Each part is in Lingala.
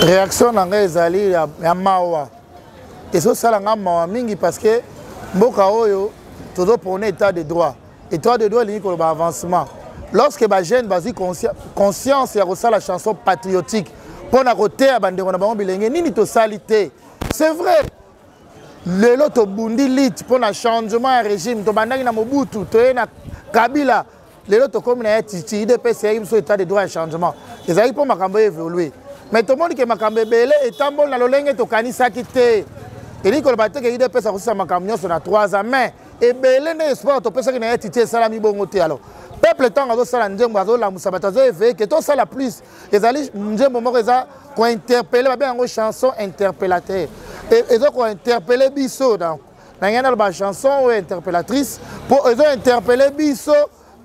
réaction nanga ezali ya mawa ezosala nga mawa mingi parce que mboka oyo tozopone état de droit état de droit elingi koloba avancement lorsque bajeune bazwi conscience ya kosala chanson patriotique mpona koteya bandeko na bango bilenge nini tosali te c'est vrai lelo tobundi lit mpona changement ya régime tobandaki na Mobutu toye na Kabila lelo tokomi na ye titi IDPS eyaki biso état de droit ya changement ezalaki mpo makambo évoluer mais tomoni ke makambo ebele etamboli na lolenge tokanisaki te elingi koloba te ke IDPS akosisa makambo nyonso na 3 ans mais ebele nde espoir topesaki na ye titi esalami bongo te alors peuple ntango azosala nzembo azolamusa bato azoeveye ke tosala plus ezali nzembo moko eza kointerpele babe yango chanson interpellateur eza kointerpele biso na ngana naloba chanson oyo interpellatrice mpo ezointerpele biso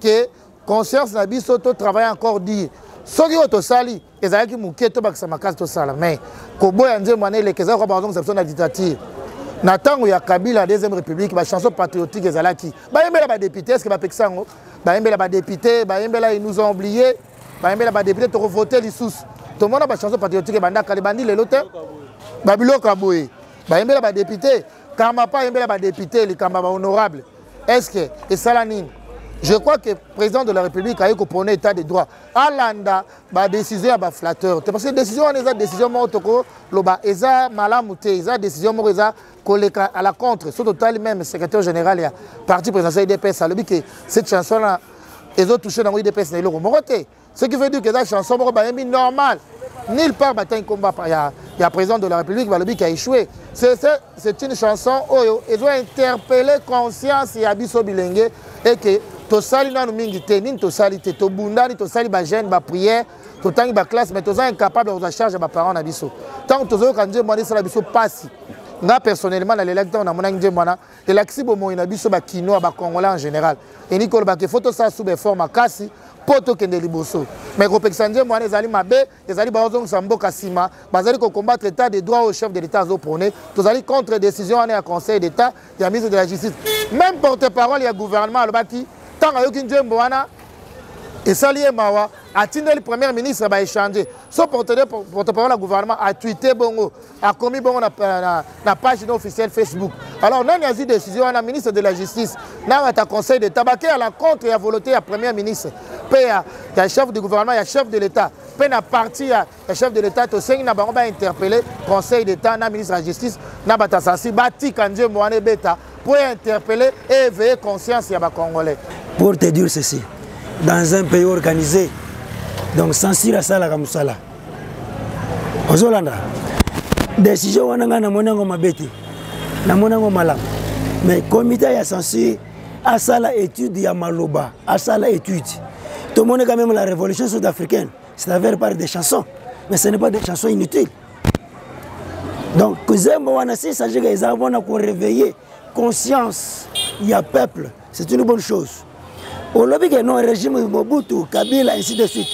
ke conscience na biso totravaille encore dire soki oyo tosali ezalaki moke tobakisa makasi tosala mais koboya nzembo wana eleka ezalaki bazongisa biso na dictature na ntango ya Kabila deuxième république bachanson patriotique ezalaki bayembela badepute eske bapekisa yango bayembela badepute bayembela ils nous ont oublié bayembela badepute tokovote lisusu tomona bachanson patriotique ebandaka lebandi lelo te babiloko boye bayembela badepute kama pa yembela badepute likamba bahonorable eske esala nini. Je crois que le président de la République a eu qu'on état de droit. Alanda, la décision est flatteur. Parce que la décision est une décision à la contre. Surtout même secrétaire général et parti présidentiel IDPS a dit que cette chanson-là, ils ont touché dans l'IDPS. Ce qui veut dire que cette chanson est normale. Nulle part, il y a le président de la République qui a échoué. C'est une chanson où ils ont interpellé conscience et abisso bilingue et que tosali nanu mingi te nini tosali te tobundani tosali ba jeune ba prière totangi ba classe mais toza incapable de charge ba parents na biso tant tozoyoka nzembo wana esala biso pasi nga personnellement na lelaki ntango namonaki nzembo wana elakisi bomoi na biso bakinois bacongolais en général elingi koloba ke fo tosala sous effort makasi mpo tokende liboso mais kopekisa nzembo wana ezali mabe ezali bazongisa mboka nsima bazali kokombattre état de droit au chef de l'état azopone tozali contre décision wana ya conseil d'état ya ministre de la justice même porte-parole ya gouvernement alobaki tant que nzembo wana esali ye mawa atindeli premier ministre ba échanger so porte-parole du gouvernement a tweeté bongo a commis bongo na page officielle Facebook alors nani azi décision wana ministre de la justice na ta conseil d'état baké à la contre ya volonté ya premier ministre pe ya chef du gouvernement ya chef de l'état pe na parti ya chef de l'état to sengi na bango ba interpeller conseil d'état na ministre de la justice na batasasi batika nzembo wana beta pour interpeller et éveiller conscience ya ba congolais. Pour te dire ceci, dans un pays organisé, donc sans sira sala kamusala. Ozolanda, décision wananga na monango mabeti, na monango malam. Mais comité ya censure a sala étude ya maloba, a sala étude. Tout le monde quand même la révolution sud-africaine, c'est à faire par des chansons, mais ce n'est pas des chansons inutiles. Donc, Kuzembo wana si s'agit que ça va nous réveiller conscience, il y a peuple, c'est une bonne chose. Au lobby que non régime Mobutu, Kabila, ainsi de suite.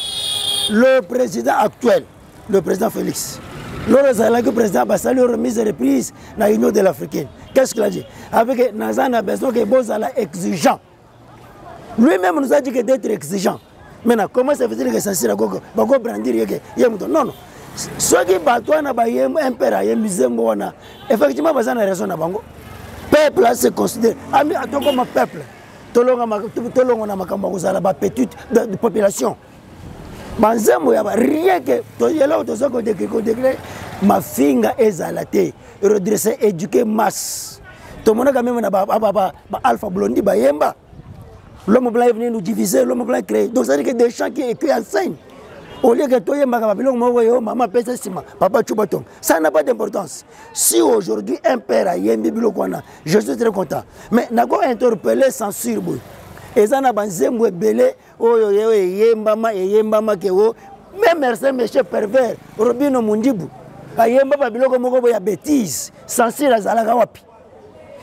Le président actuel, le président Félix, le président Bassali remise et reprise dans l'Union de l'Africaine. Qu'est-ce qu'il a dit? Avec Nazan a besoin que Bozala exigeant. Lui-même nous a dit que d'être exigeant. Maintenant, comment ça veut dire que ça sera Bago brandir que non, non. Ceux qui battent un père, effectivement, ils ont raison. Le peuple se considère comme un peuple. Tout le monde a une petite population. Rien que ma finga est à la tête, redresser, éduquer masse. Tout le monde a quand même Alpha Blondie, l'homme blanc est venu nous diviser, l'homme blanc créé. Donc ça veut dire que des gens qui enseignent. Au lieu que toi, maman pèse sima, papa chubaton. Ça n'a pas d'importance. Si aujourd'hui un père a yembi bilokwana, je suis très content. Mais n'a pas interpellé censure. Et ça n'a pas zemboué belé, oh yembama et yembama kewo. Même merci monsieur pervers, Robino Mundibu. Yemba biloko moko ya bêtise, censure à zalaka wapi.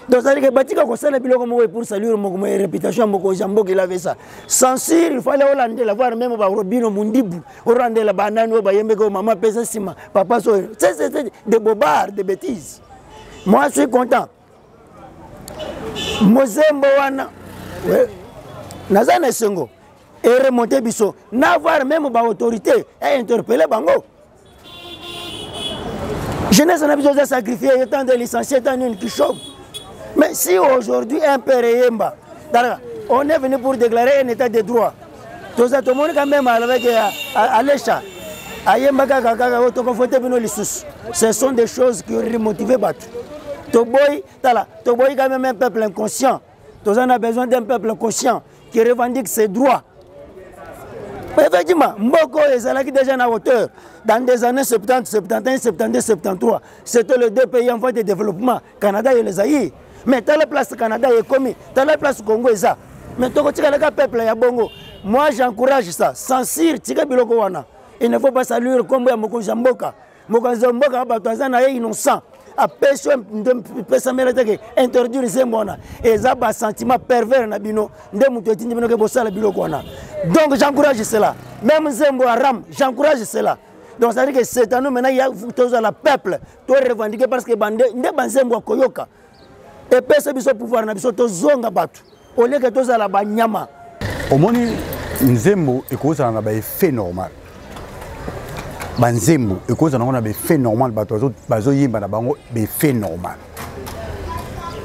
Donc ça veut dire que Batika concerne biloko moko pour saluer mon réputation moko jambo qu'il avait ça. Censure, il fallait hollander la voir même Robino Mundibu, hollander la banane ba yembe ko maman pesa sima, papa so. C'est des bobards, des bêtises. Moi je suis content. Mozembo wana nazana sengo et remonter biso, n'avoir même ba autorité et interpeller bango. Jeunesse, on a besoin de sacrifier, il y a tant de licenciés, tant d'une qui chauffe. Mais si aujourd'hui, un père Yemba, on est venu pour déclarer un état de droit, tout le monde quand même avec Alécha, ce sont des choses qui ont remotivé Batu. Toboy, quand même un peuple inconscient. Tous on a besoin d'un peuple conscient qui revendique ses droits. Effectivement, Mboko est déjà à hauteur. Dans des années 70, 71, 72, 73, c'était les deux pays en voie de développement, Canada et les Zaïre. Mais dans la place Canada est commis, dans la place Congo est ça. Mais tout le peuple est bongo. Moi j'encourage ça. Censure, tika biloko wana. Il ne faut pas saluer comme Mokonza Mboka. Mokonza Mboka batazana est innocent. A personne de interdire Zembona. Et ça a un sentiment pervers na bino. Donc j'encourage cela. Même Zembo Aram, j'encourage cela. Donc ça veut dire que cette année maintenant il y a le peuple. Tout revendiquer parce que bande ne Zembo Koyoka. Et personne ne pouvoir na biso to zonga batu. Au lieu que tous à la banyama. Au moins Zembo et cause en a un effet normal. Banzembo et cause on a des faits normal bazo yimba na bango des faits normal.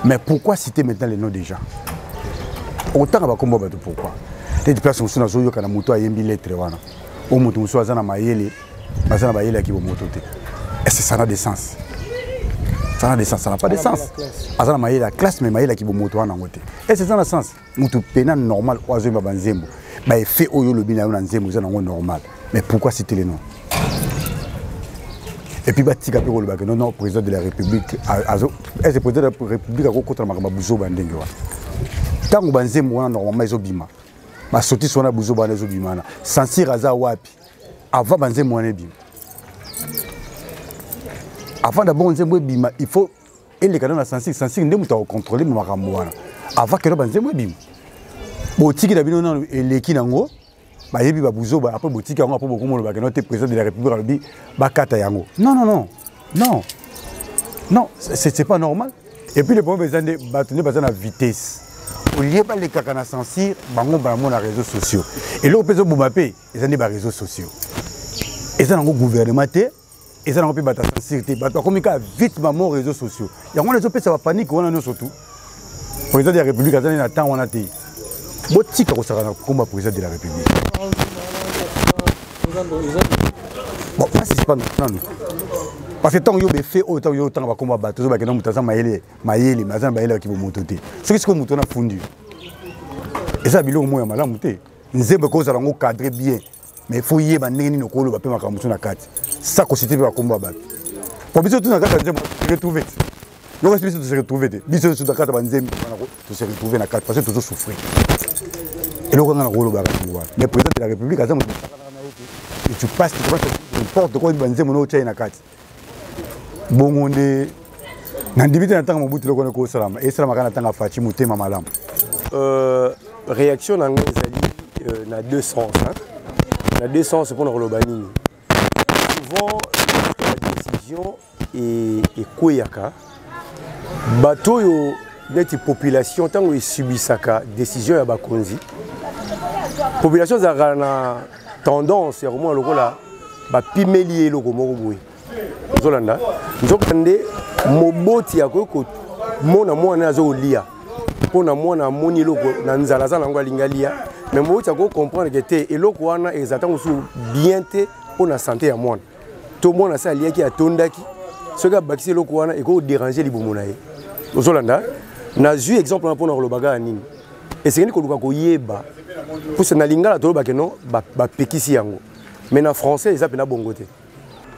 Mais pourquoi citer maintenant les noms des gens? Autant va combo bato pourquoi? Les places sont sur yo kana moto ayembi lettre wana. O moto muso azana mayele, bazana bayele ki bo moto te. Est-ce que ça a des sens? Ça n'a des sens, ça n'a pas de sens. Azana mayele la classe mais mayele ki bo moto wana ngote. Est-ce que ça a des sens? Moto pena normal oazo yimba banzembo. Ba fait oyo lobi na yo na nzembo za ngo normal. Mais pourquoi citer les noms? Et puis, non, président de la République, est-ce que le président de la République a contre la Bouzo Bandenge? Tant que Banzé Moana, normalement, ils ont bima. Ma sortie sur la Bouzo Bandenge, ils ont bima. Sansi Raza Wapi, avant Banzé Moana bima. Avant d'abord Banzé Moana bima, il faut. Et les canons de Sansi, nous devons contrôler Mouana. Avant que Banzé Moana bima. Botiki d'Abino et l'Ekinango. Bayebi Babouzo, après boutique, on a pas beaucoup de président de la République, Bakata Yango. Non, non, non. Non. Non, c'est pas normal. Et puis les problèmes de la vitesse. Au lieu de les cacana censir, bango bango les réseaux sociaux. Et là, on peut se boumapé, ils ont des réseaux sociaux. Et ça, dans le gouvernement, et ça, dans le pays, ils ont comme vite maman réseaux sociaux. Il y a des gens qui ont panique, on a surtout. Le président de la République, il a temps, on a été. Boti ka kosaka comme président de la République. Bon, c'est pas non. Parce que tant que vous fait autant que vous combat battre, vous avez que nous t'as maïli, mazan maïli qui vous monter. Ce qui est comme on a fondu. Et ça bilo moi malamu monter. Nzembe ko za ngo cadrer bien. Mais faut y ba neni no kolo ba pe makamusu na kati. Ça constitue ba combat battre. Pour biso tout na kati nzembe retrouver. Nous avons se retrouver. Biso sur la carte banzembe to se retrouver na carte parce que toujours souffrir. Et là, on a un rôle. Le président de la République, et tu passes, tu n'importe quoi, tu vas dire que tu as une carte. Bon, on est. Réaction dans deux sens. Dans deux sens pour nous Banini. Souvent, la décision est koyaka. Bateau yo neti population tant que subissaka décision ya bakonzi. Population za na tendance ya comment lokola ba pimelier loko moko boy. Zolanda. Nzokande moboti ya ko mona mwana azo lia. Pona mwana moni loko na nzala za nango lingalia. Mais moboti ya ko comprendre que te eloko wana exactement sous bien te pona santé ya mwana. To mwana sa lia ki atondaki. Ce gars bakisi eloko wana e ko déranger libomona ye. Zolanda. Na ju exemple pour nous le baga nini. Et c'est que nous yeba pour ce na lingala to ba que non ba pekisi yango. Mais na français ils appellent na bongote.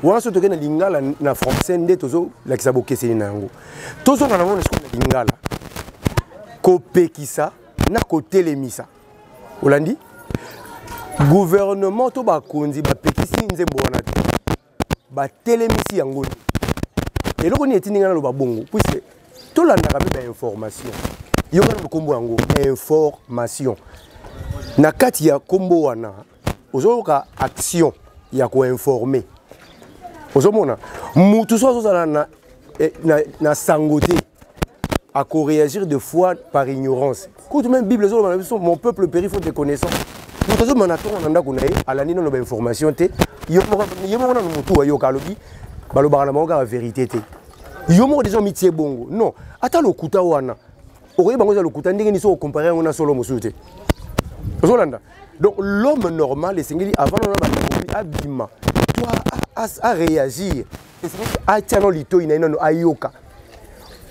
Wana so to na lingala na français ndé tozo la kisabo keseni na yango. Tozo na mona ce na lingala. Ko pekisa na ko telemisa. Olandi gouvernement to ba konzi ba pekisi nzembo wana te. Ba telemisi yango. Et loko ni etini ngana lo ba bongo. Puisque tout le monde a une information. Il y a une information. Na kati ya kombo wana, ozoka action ya ko informer. Ozomona, mutu so na sangoté à ko réagir de fois par ignorance. Quand même Bible mon peuple périt faute de connaissance. Mutu so manato nanda kunaye ala nino no information te. Yo mo na mutu ayo kalobi balobaka na bango la vérité te yo moko déjà mitie bongo non ata lokuta wana okoye bango za lokuta ndenge ni so comparer yango na solo mosusu te ozolanda donc l'homme normal esengeli avant na abima toi à réagir esengeli atia no lito ina ina no ayoka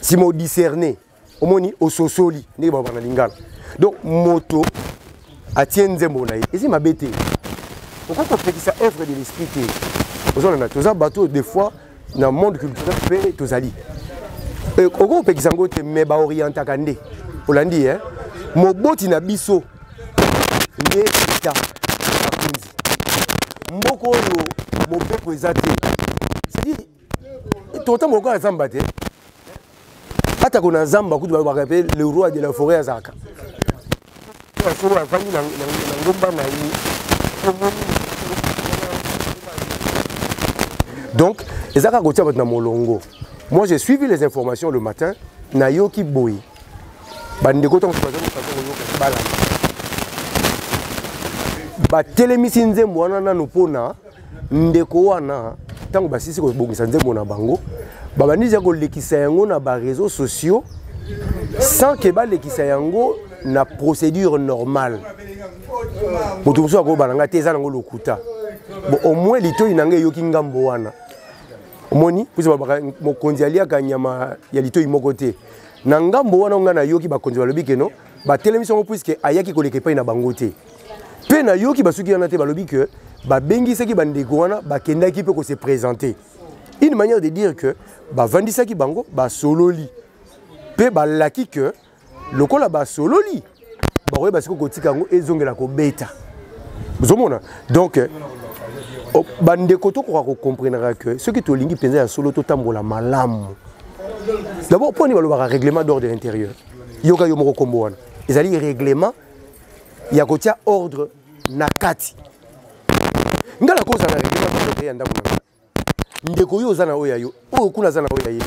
si mo discerner omoni ososoli ndenge ba na lingala donc moto atien nzembo na ye esi mabete pourquoi kopekisa œuvre de l'esprit te ozolanda toza bateau des fois dans le monde culturel pe tozali oko pekisa ngo te me ba orientaka nde olandi moboti na biso nde ta akunzi mboko oyo mobeko eza te c'est-à-dire tota moko na zamba te ata ko na zamba kutu ba pe le roi de la forêt azaka so afandi na ngomba na yi donc ezaka kotia bato na molongo. Moi j'ai suivi les informations le matin na yoki boy bandeko to bala ba telemisi nzembo wana na nopona ndeko wana tango basisi ko bongisa nzembo na bango babandija ko lekisa yango na ba réseaux sociaux sans que ba lekisa yango na procédure normale moto so ko balanga te za nango lokuta bon au moins lito inange yoki ngambo wana omoni puisque mokonzi aliaka nyama ya lito imoko te na ngambo wana nga na yoki bakonzi balobi ke no ba télévision puisque ayaki koleka pa na bango te pe na yoki basuki wana te balobi que ba bengisaki bandeko wana bakendaki pe ko se présenter une manière de dire que ba vandisaki bango ba sololi pe ba laki que lokola ba sololi ba roye basiko kotika ngo ezongela ko beta bozomona donc bandeko to ko comprendra que ce qui to lingi penza ya solo to tambola malamu d'abord pour ni balobaka règlement d'ordre intérieur yoka yo moko kombo wana ezali règlement ya kotia ordre na kati ngala koza na règlement d'ordre ya ndamu ndeko yo zana oya yo o kuna zana oya ye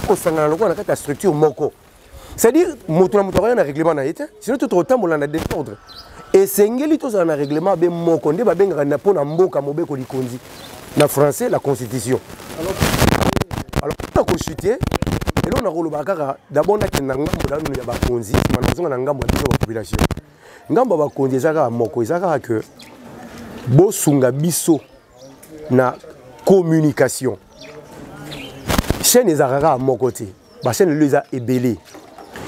ko sangana lokona kata structure moko c'est-à-dire moto na moto na règlement na yete sinon to tambola na désordre et sengeli to zana règlement be moko nde ba benga na pona mboka mobeko likonzi na français la constitution alors pour chuter et là on a roloba kaka d'abord na kenanga mboda no ya ba konzi manazonga na ngambo ya biso ba population ngambo ba konzi ezaka moko ezaka que bo sunga biso na communication chaîne ezaka moko te ba chaîne le za ebelé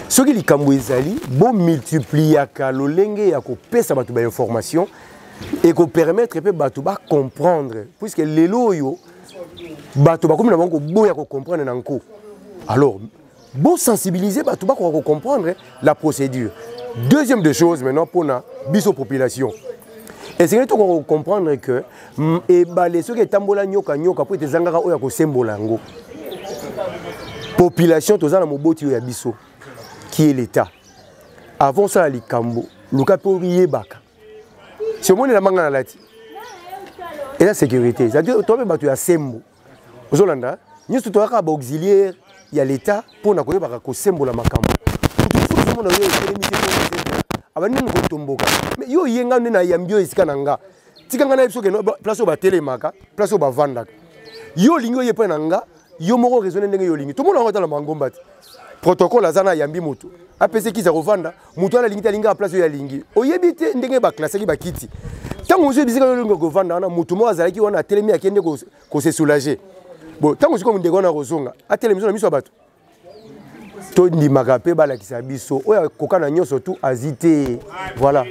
ce qui likambo ezali bo multipliaka lolenge ya ko pesa batu ba information et ko permettre pe batu ba comprendre puisque lelo yo batu ba komi na bango boya ko comprendre nanko alors bon sensibiliser batu ba ko comprendre la procédure. Deuxième des choses maintenant pour la biso population et c'est que on comprendre que et balé ce qui est tambola nyoka nyoka pour te zangaka oya ko sembola ngo population tozana moboti ya biso qui est l'état avant ça likambo luka po yebaka c'est moi la manga na lati et la sécurité c'est à dire toi batu ya sembo ozolanda nyoso to ka ba auxiliaire ya l'état pour na koyeba ko sembola makambo tout le monde a abani ko tomboka mais yo yenga na yambio isika nanga tikanga na biso ke place ba telemaka place ba vandaka yo lingo yepa nanga yo moko raisonner ndenge yo lingi tout le monde ngota na mangomba ti protocole azana yambi moto apese ki za kovanda moto ala lingi talinga place yo ya lingi oyebite ndenge ba classe ki ba kiti tango zo bisika yo lingo kovanda na moto mo azalaki wana telemi akende ko se soulager bon tango ziko ndeko na kozonga atelemi na miso bato to ndimaka pe balakisa biso oya kokana nyonso tu azite voilà.